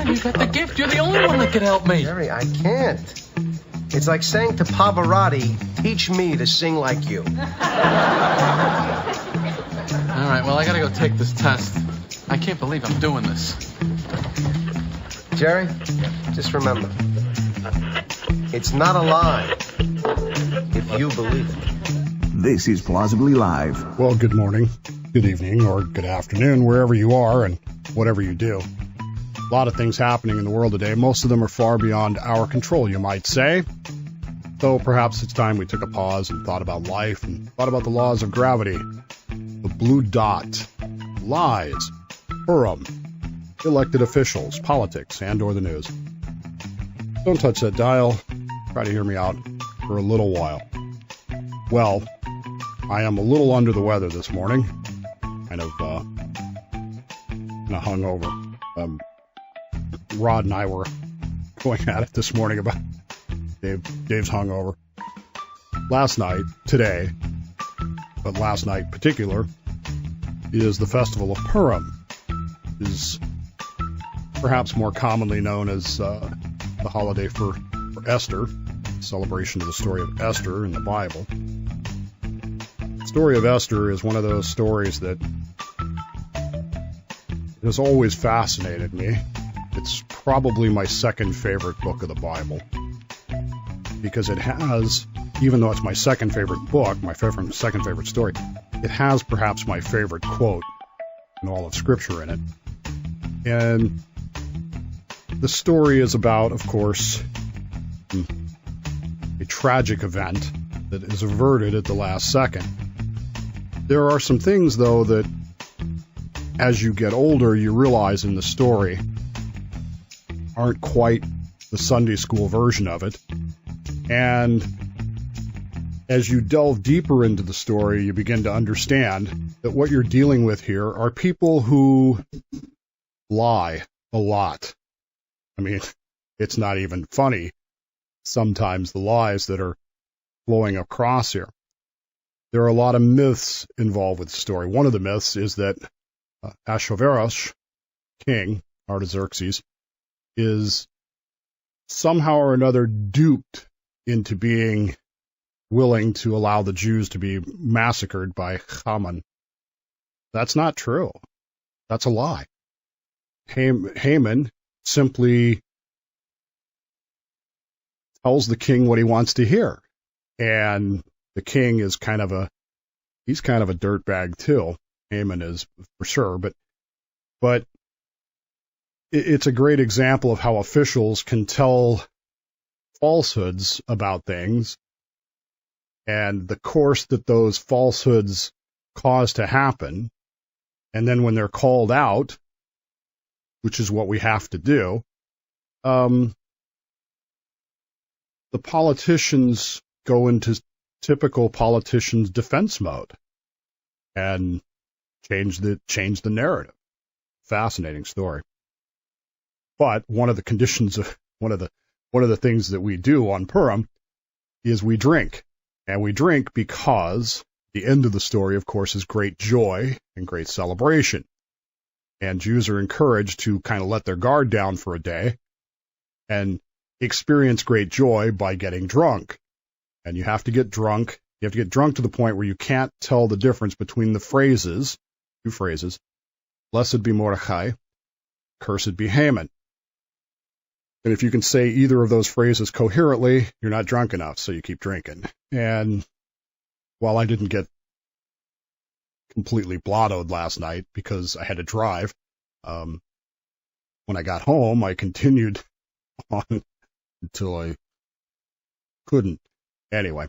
you got the gift. You're the only one that can help me. Jerry, I can't. It's like saying to Pavarotti, teach me to sing like you. All right, well, I gotta go take this test. I can't believe I'm doing this. Jerry, just remember, it's not a lie if you believe it. This is Plausibly Live. Well, good morning, good evening, or good afternoon, wherever you are and whatever you do. A lot of things happening in the world today. Most of them are far beyond our control, you might say. So perhaps it's time we took a pause and thought about life and thought about the laws of gravity. The blue dot, lies, Purim, elected officials, politics, and or the news. Don't touch that dial. Try to hear me out for a little while. Well, I am a little under the weather this morning. Kind of hungover. Rod and I were going at it this morning about Dave's hungover. Last night, today, but last night in particular, is the festival of Purim. It is perhaps more commonly known as the holiday for Esther, celebration of the story of Esther in the Bible. The story of Esther is one of those stories that has always fascinated me. It's probably my second favorite book of the Bible because it has, even though it's my second favorite book, my second favorite story, it has perhaps my favorite quote in all of Scripture in it. And the story is about, of course, a tragic event that is averted at the last second. There are some things, though, that as you get older, you realize in the story aren't quite the Sunday school version of it. And as you delve deeper into the story, you begin to understand that what you're dealing with here are people who lie a lot. I mean, it's not even funny sometimes the lies that are flowing across here. There are a lot of myths involved with the story. One of the myths is that Ahasuerus, king, Artaxerxes, is somehow or another duped into being willing to allow the Jews to be massacred by Haman. That's not true. That's a lie. Haman simply tells the king what he wants to hear. And the king is he's kind of a dirtbag too. Haman is for sure, but it's a great example of how officials can tell falsehoods about things and the course that those falsehoods cause to happen. And then when they're called out, which is what we have to do, the politicians go into typical politicians' defense mode and change the narrative. Fascinating story. But one of the conditions of one of the things that we do on Purim is we drink. And we drink because the end of the story, of course, is great joy and great celebration. And Jews are encouraged to kind of let their guard down for a day and experience great joy by getting drunk. And you have to get drunk. You have to get drunk to the point where you can't tell the difference between the phrases, two phrases, blessed be Mordechai, cursed be Haman. And if you can say either of those phrases coherently, you're not drunk enough, so you keep drinking. And while I didn't get completely blottoed last night because I had to drive, when I got home, I continued on until I couldn't. Anyway,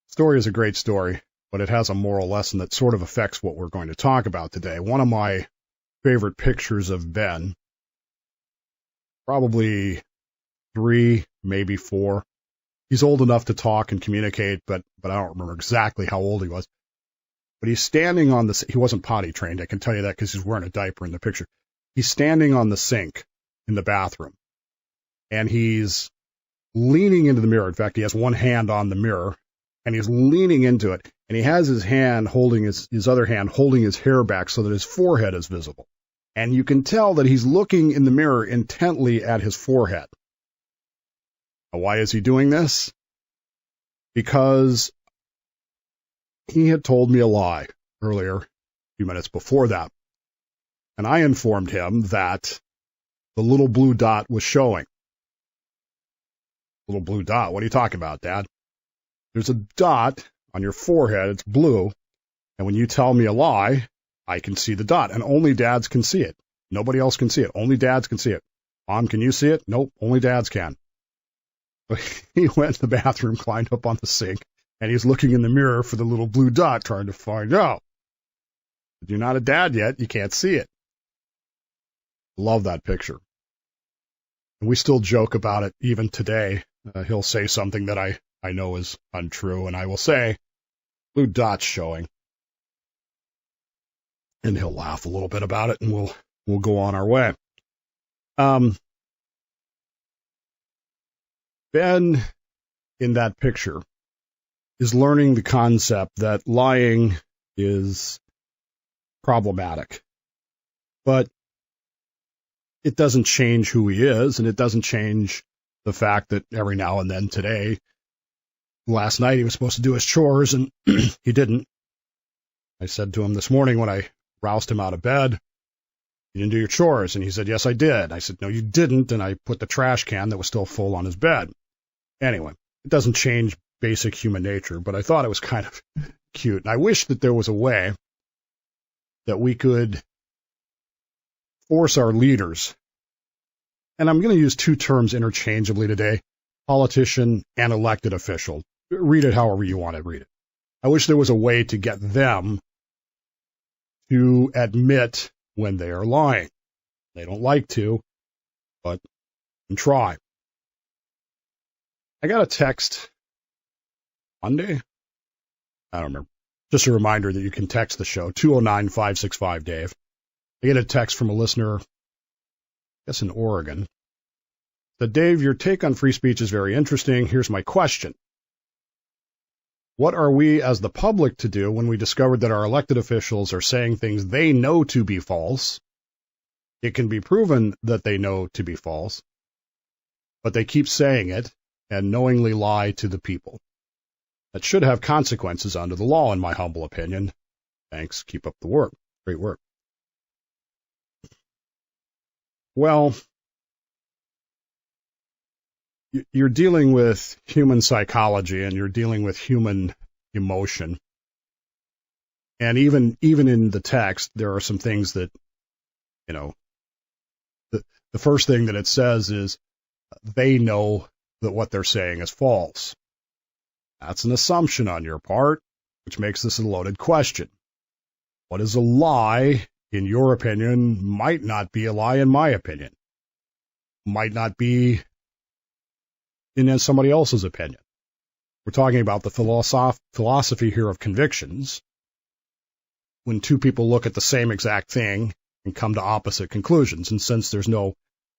story is a great story, but it has a moral lesson that sort of affects what we're going to talk about today. One of my favorite pictures of Ben, probably 3, maybe 4. He's old enough to talk and communicate, but I don't remember exactly how old he was. But he's standing on he wasn't potty trained, I can tell you that because he's wearing a diaper in the picture. He's standing on the sink in the bathroom, and he's leaning into the mirror. In fact, he has one hand on the mirror, and he's leaning into it, and he has his hand holding his other hand holding his hair back so that his forehead is visible. And you can tell that he's looking in the mirror intently at his forehead. Now, why is he doing this? Because he had told me a lie earlier, a few minutes before that. And I informed him that the little blue dot was showing. Little blue dot? What are you talking about, Dad? There's a dot on your forehead. It's blue. And when you tell me a lie, I can see the dot. And only dads can see it. Nobody else can see it. Only dads can see it. Mom, can you see it? Nope. Only dads can. So he went in the bathroom, climbed up on the sink, and he's looking in the mirror for the little blue dot, trying to find out. If you're not a dad yet, you can't see it. Love that picture. And we still joke about it even today. He'll say something that I know is untrue, and I will say, blue dot's showing. And he'll laugh a little bit about it, and we'll go on our way. Ben, in that picture, is learning the concept that lying is problematic. But it doesn't change who he is, and it doesn't change the fact that every now and then today, last night he was supposed to do his chores, and he didn't. I said to him this morning when I roused him out of bed, "You didn't do your chores." And he said, "Yes, I did." I said, "No, you didn't." And I put the trash can that was still full on his bed. Anyway, it doesn't change basic human nature, but I thought it was kind of cute. And I wish that there was a way that we could force our leaders, and I'm going to use two terms interchangeably today, politician and elected official. Read it however you want to read it. I wish there was a way to get them to admit when they are lying. They don't like to, but try. I got a text Monday. I don't remember. Just a reminder that you can text the show, 209-565-DAVE. I get a text from a listener, I guess in Oregon. Said, "Dave, your take on free speech is very interesting. Here's my question. What are we as the public to do when we discovered that our elected officials are saying things they know to be false? It can be proven that they know to be false, but they keep saying it and knowingly lie to the people. That should have consequences under the law, in my humble opinion. Thanks. Keep up the work. Great work." Well, you're dealing with human psychology and you're dealing with human emotion. And even in the text, there are some things that, the first thing that it says is they know that what they're saying is false. That's an assumption on your part, which makes this a loaded question. What is a lie, in your opinion, might not be a lie in my opinion. Might not be in somebody else's opinion. We're talking about the philosophy here of convictions. When two people look at the same exact thing and come to opposite conclusions. And since there's no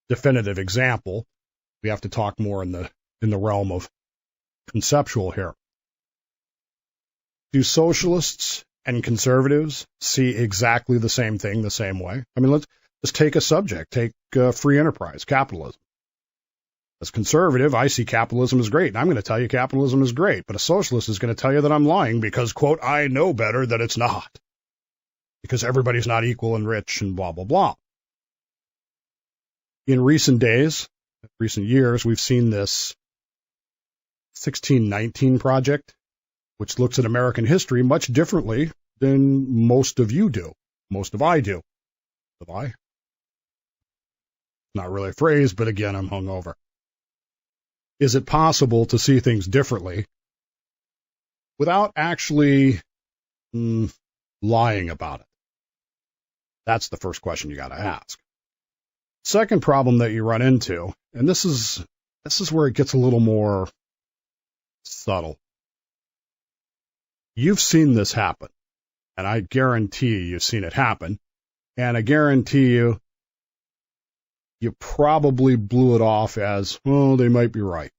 definitive example, we have to talk more in the realm of conceptual here. Do socialists and conservatives see exactly the same thing the same way? I mean, let's take a subject. Take free enterprise, capitalism. As conservative, I see capitalism as great, and I'm going to tell you capitalism is great, but a socialist is going to tell you that I'm lying because, quote, I know better that it's not. Because everybody's not equal and rich and blah, blah, blah. In recent days, recent years, we've seen this 1619 project, which looks at American history much differently than most of you do. Most of I do. Have I? Not really a phrase, but again, I'm hungover. Is it possible to see things differently without actually lying about it? That's the first question you got to ask. Second problem that you run into, and this is where it gets a little more subtle. You've seen this happen, and I guarantee you've seen it happen, and I guarantee you probably blew it off as, oh, they might be right.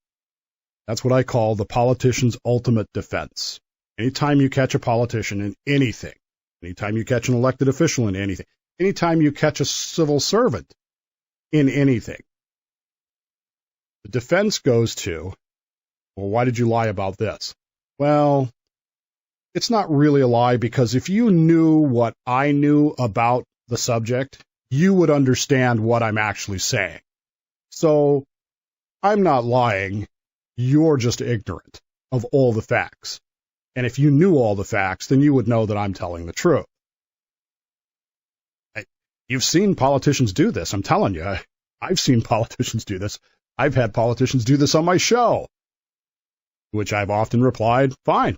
That's what I call the politician's ultimate defense. Anytime you catch a politician in anything, anytime you catch an elected official in anything, anytime you catch a civil servant in anything, the defense goes to, well, why did you lie about this? Well, it's not really a lie, because if you knew what I knew about the subject, you would understand what I'm actually saying. So I'm not lying. You're just ignorant of all the facts. And if you knew all the facts, then you would know that I'm telling the truth. You've seen politicians do this. I'm telling you, I've seen politicians do this. I've had politicians do this on my show, which I've often replied, fine,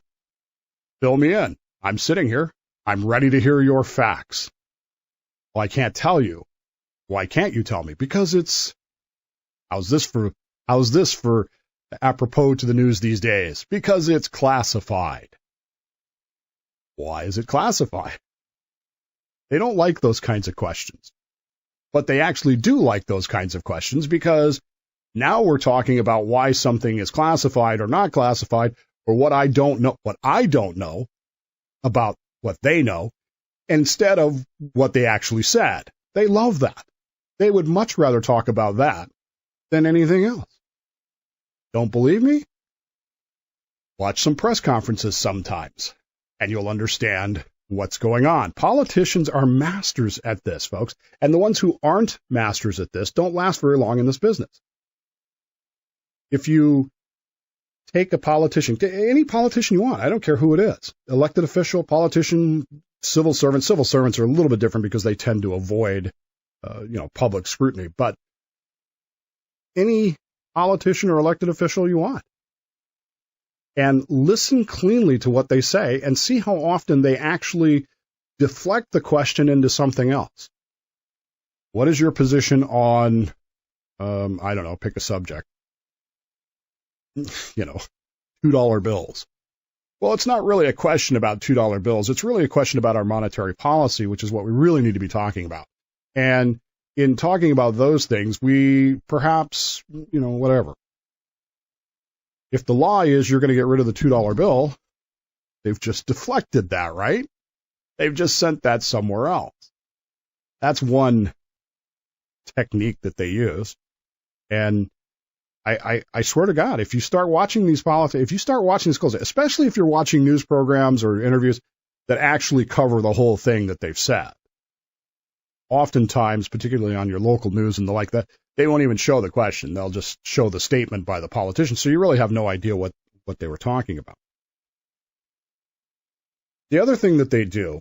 fill me in. I'm sitting here. I'm ready to hear your facts. Well, I can't tell you. Why can't you tell me? Because it's, how's this for apropos to the news these days? Because it's classified. Why is it classified? They don't like those kinds of questions. But they actually do like those kinds of questions, because now we're talking about why something is classified or not classified, or what I don't know about what they know, instead of what they actually said. They love that. They would much rather talk about that than anything else. Don't believe me? Watch some press conferences sometimes, and you'll understand what's going on. Politicians are masters at this, folks, and the ones who aren't masters at this don't last very long in this business. If you take a politician, any politician you want, I don't care who it is, elected official, politician, civil servant. Civil servants are a little bit different because they tend to avoid, public scrutiny. But any politician or elected official you want, and listen cleanly to what they say and see how often they actually deflect the question into something else. What is your position on, pick a subject, $2 bills? Well, it's not really a question about $2 bills. It's really a question about our monetary policy, which is what we really need to be talking about. And in talking about those things, we perhaps, whatever. If the lie is you're going to get rid of the $2 bill, they've just deflected that, right? They've just sent that somewhere else. That's one technique that they use. And I swear to God, if you start watching these calls, especially if you're watching news programs or interviews that actually cover the whole thing that they've said, oftentimes, particularly on your local news and the like that, they won't even show the question. They'll just show the statement by the politician. So you really have no idea what they were talking about. The other thing that they do,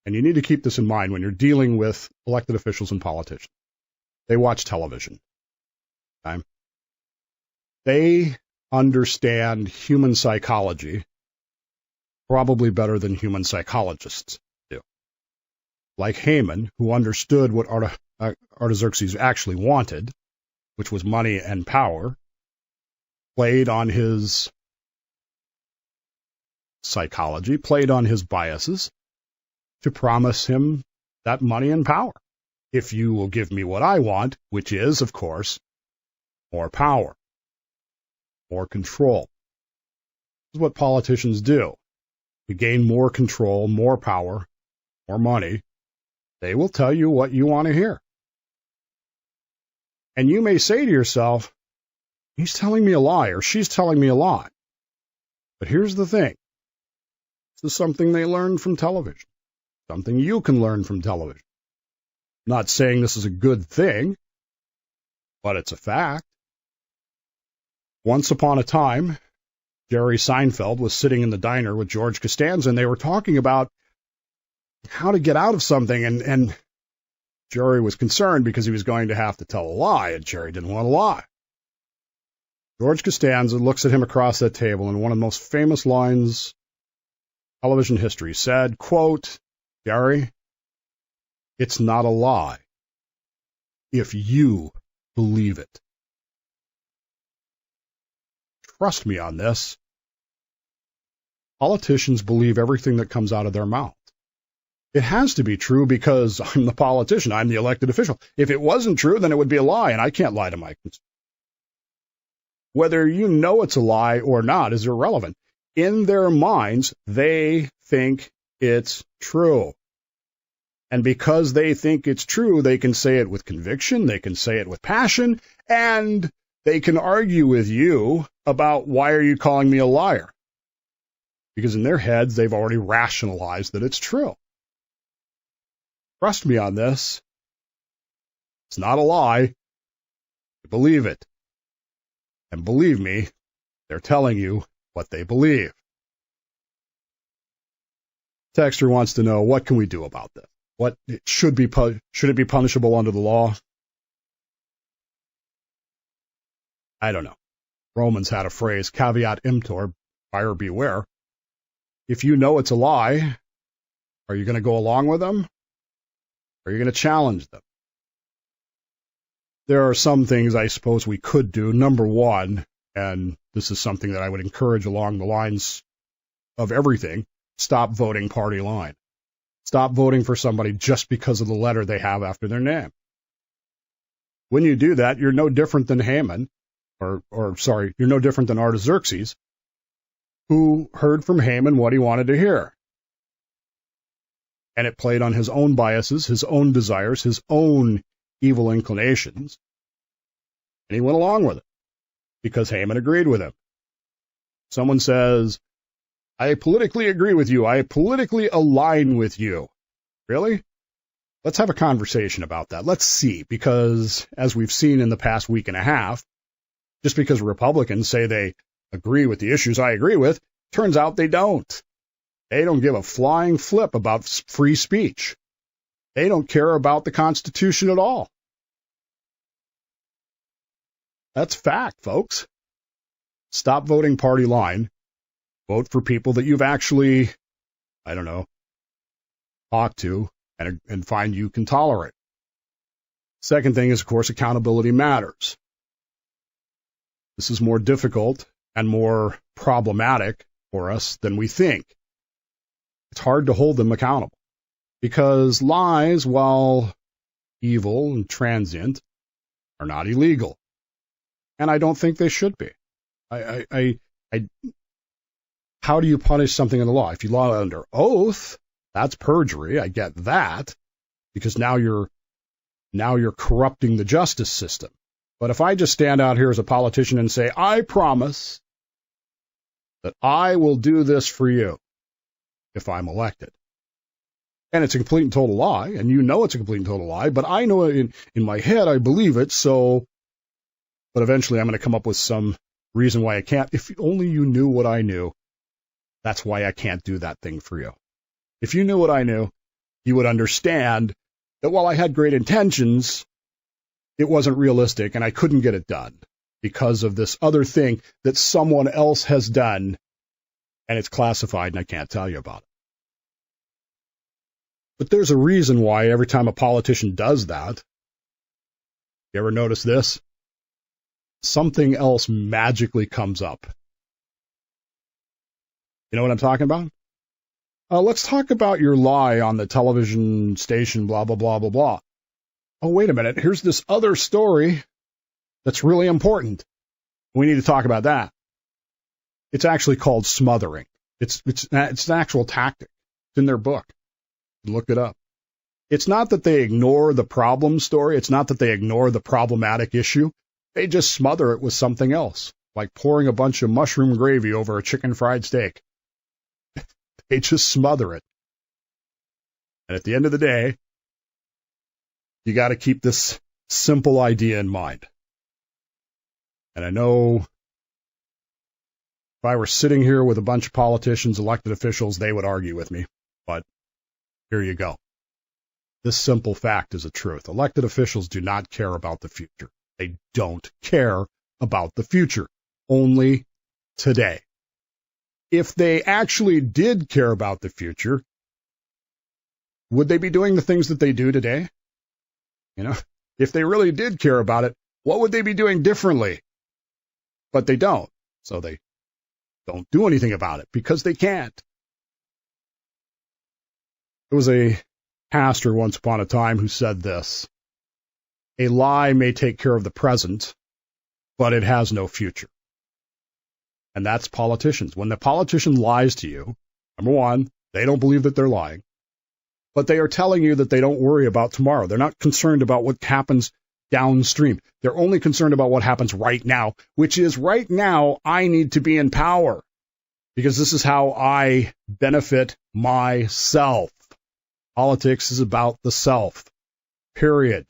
and you need to keep this in mind when you're dealing with elected officials and politicians, they watch television. Okay? They understand human psychology probably better than human psychologists do. Like Haman, who understood what Artaxerxes actually wanted, which was money and power, played on his psychology, played on his biases to promise him that money and power. If you will give me what I want, which is, of course, more power, more control. This is what politicians do. To gain more control, more power, more money, they will tell you what you want to hear. And you may say to yourself, he's telling me a lie or she's telling me a lie. But here's the thing. This is something they learned from television. Something you can learn from television. I'm not saying this is a good thing, but it's a fact. Once upon a time, Jerry Seinfeld was sitting in the diner with George Costanza, and they were talking about how to get out of something, and Jerry was concerned because he was going to have to tell a lie, and Jerry didn't want to lie. George Costanza looks at him across that table, and one of the most famous lines in television history said, quote, Jerry, it's not a lie if you believe it. Trust me on this. Politicians believe everything that comes out of their mouth. It has to be true because I'm the politician. I'm the elected official. If it wasn't true, then it would be a lie, and I can't lie to my constituents. Whether you know it's a lie or not is irrelevant. In their minds, they think it's true. And because they think it's true, they can say it with conviction, they can say it with passion, and they can argue with you about why are you calling me a liar? Because in their heads, they've already rationalized that it's true. Trust me on this. It's not a lie. Believe it. And believe me, they're telling you what they believe. Texter wants to know, what can we do about this? What should it be punishable under the law? I don't know. Romans had a phrase, caveat emptor, buyer beware. If you know it's a lie, are you going to go along with them? Or are you going to challenge them? There are some things I suppose we could do. Number one, and this is something that I would encourage along the lines of everything, stop voting party line. Stop voting for somebody just because of the letter they have after their name. When you do that, you're no different than Haman, you're no different than Artaxerxes, who heard from Haman what he wanted to hear. And it played on his own biases, his own desires, his own evil inclinations. And he went along with it because Haman agreed with him. Someone says, I politically agree with you. I politically align with you. Really? Let's have a conversation about that. Let's see, because as we've seen in the past week and a half, just because Republicans say they agree with the issues I agree with, turns out they don't. They don't give a flying flip about free speech. They don't care about the Constitution at all. That's fact, folks. Stop voting party line. Vote for people that you've actually, talked to and find you can tolerate. Second thing is, of course, accountability matters. This is more difficult and more problematic for us than we think. It's hard to hold them accountable because lies, while evil and transient, are not illegal. And I don't think they should be. How do you punish something in the law? If you lie under oath, that's perjury. I get that, because now you're corrupting the justice system. But if I just stand out here as a politician and say, I promise that I will do this for you if I'm elected, and it's a complete and total lie, and you know it's a complete and total lie, but I know in my head I believe it, but eventually I'm going to come up with some reason why I can't. If only you knew what I knew, that's why I can't do that thing for you. If you knew what I knew, you would understand that while I had great intentions, it wasn't realistic and I couldn't get it done because of this other thing that someone else has done, and it's classified and I can't tell you about it. But there's a reason why every time a politician does that, you ever notice this? Something else magically comes up. You know what I'm talking about? Let's talk about your lie on the television station, blah, blah, blah, blah, blah. Oh, wait a minute. Here's this other story that's really important. We need to talk about that. It's actually called smothering. It's an actual tactic. It's in their book. Look it up. It's not that they ignore the problem story. It's not that they ignore the problematic issue. They just smother it with something else, like pouring a bunch of mushroom gravy over a chicken fried steak. They just smother it. And at the end of the day, you got to keep this simple idea in mind. And I know if I were sitting here with a bunch of politicians, elected officials, they would argue with me. But here you go. This simple fact is a truth. Elected officials do not care about the future. They don't care about the future. Only today. If they actually did care about the future, would they be doing the things that they do today? If they really did care about it, what would they be doing differently? But they don't. So they don't do anything about it because they can't. There was a pastor once upon a time who said this: a lie may take care of the present, but it has no future. And that's politicians. When the politician lies to you, number one, they don't believe that they're lying. But they are telling you that they don't worry about tomorrow. They're not concerned about what happens downstream. They're only concerned about what happens right now, which is right now I need to be in power because this is how I benefit myself. Politics is about the self, period.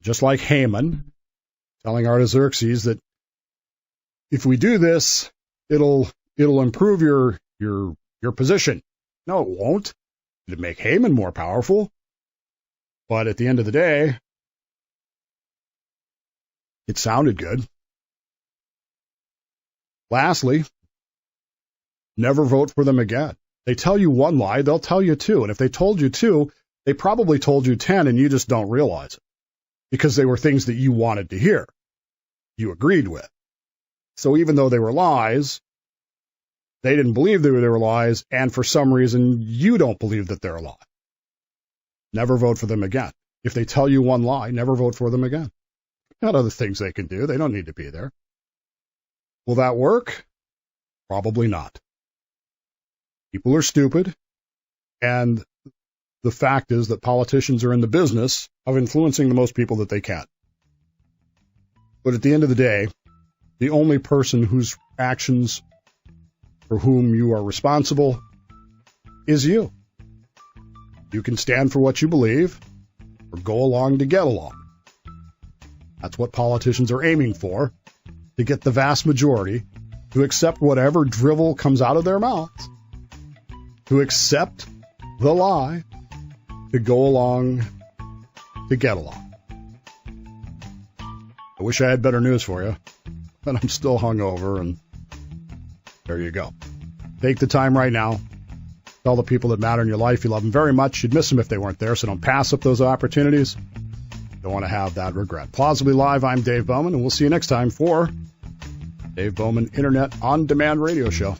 Just like Haman telling Artaxerxes that if we do this, it'll improve your position. No, it won't. It'll make Haman more powerful. But at the end of the day, it sounded good. Lastly, never vote for them again. They tell you one lie, they'll tell you two. And if they told you two, they probably told you 10 and you just don't realize it because they were things that you wanted to hear, you agreed with. So even though they were lies, they didn't believe they were lies, and for some reason, you don't believe that they're a lie. Never vote for them again. If they tell you one lie, never vote for them again. Got other things they can do. They don't need to be there. Will that work? Probably not. People are stupid, and the fact is that politicians are in the business of influencing the most people that they can. But at the end of the day, the only person whose actions for whom you are responsible is you. You can stand for what you believe or go along to get along. That's what politicians are aiming for, to get the vast majority to accept whatever drivel comes out of their mouths, to accept the lie, to go along to get along. I wish I had better news for you, but I'm still hungover, and there you go. Take the time right now. Tell the people that matter in your life you love them very much. You'd miss them if they weren't there, so don't pass up those opportunities. Don't want to have that regret. Plausibly Live, I'm Dave Bowman, and we'll see you next time for Dave Bowman Internet On Demand Radio Show.